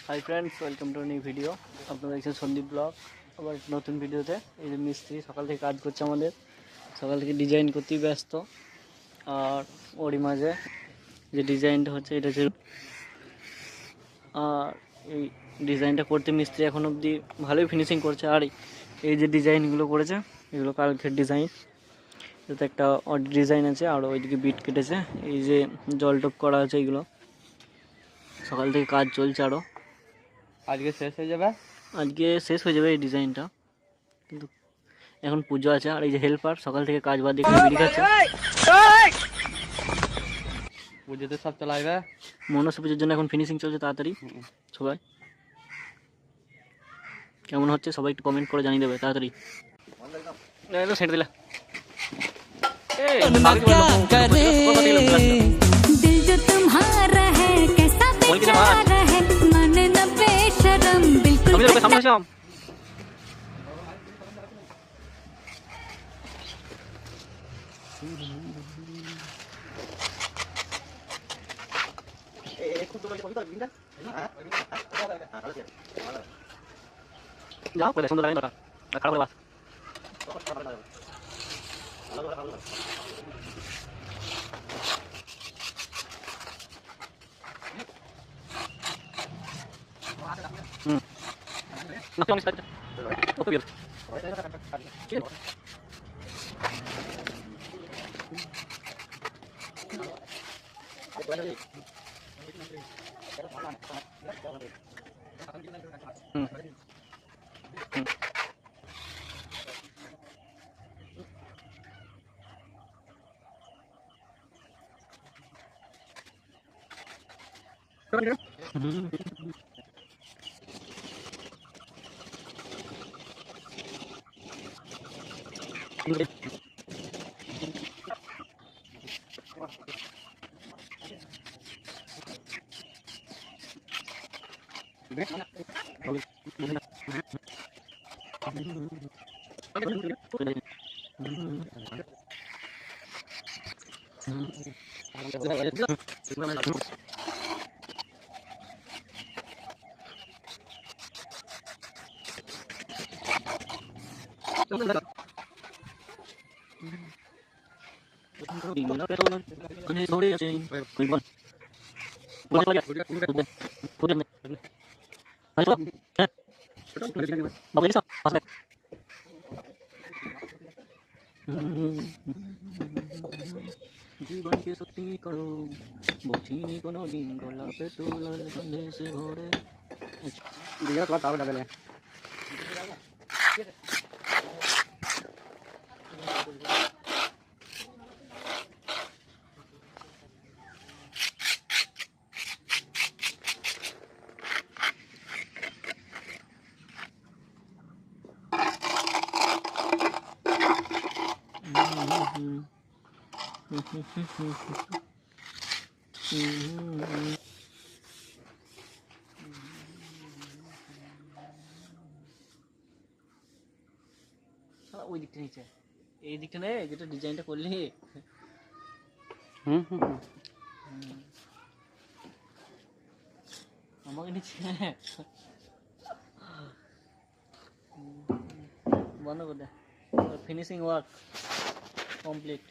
Hi friends, welcome to new video. আপনারা দেখছেন Sandeep blog. আবার নতুন ভিডিওতে এই যে মিস্ত্রি সকাল থেকে কাজ করছে, আমাদের সকাল থেকে ডিজাইন করতেই ব্যস্ত। আর ওরই মাঝে যে ডিজাইনটা হচ্ছে এটা হচ্ছে, আর এই ডিজাইনটা করতে মিস্ত্রি এখন অবধি ভালোই ফিনিশিং করছে। আর এই যে ডিজাইনগুলো করেছে এগুলো কালকের ডিজাইন। এতে একটা অড ডিজাইন আছে, আর ওইদিকে বিট কেটেছে, এই যে জল টপ করা আছে, এইগুলো সকাল থেকে কাজ চলছে। আরও আজকে শেষ হয়ে যাবে, আজকে শেষ হয়ে যাবে এই ডিজাইনটা, কিন্তু এখন পুজো আছে। আর এই যে হেল্পার সকাল থেকে কাজ বাদ দিয়ে বিড়ি খাচ্ছে। পুজোতে সব চালাইবে। মনসা পুজোর জন্য এখন ফিনিশিং চলছে তাড়াতাড়ি। সবাই কেমন হচ্ছে সবাই একটু কমেন্ট করে জানিয়ে দেবে তাড়াতাড়ি। সেটা দিলা दिल जो तुम्हारा है कैसा बेचारा है मन न बेशरम बिल्कुल যাও পরে সুন্দর লাগে, খারাপ করে বাস। জীবনকে সত্যি করো, বলছিনি কোনো দিন গোলাপে তোলার গন্ধে সে ভরে। দিঘা তোমার তাও ডাবেলে ওই দিকটা নিচে, এই দিকটা নেই যেটা ডিজাইনটা করলি। আমাকে নিচে বন্ধ করে দে। Finishing work complete.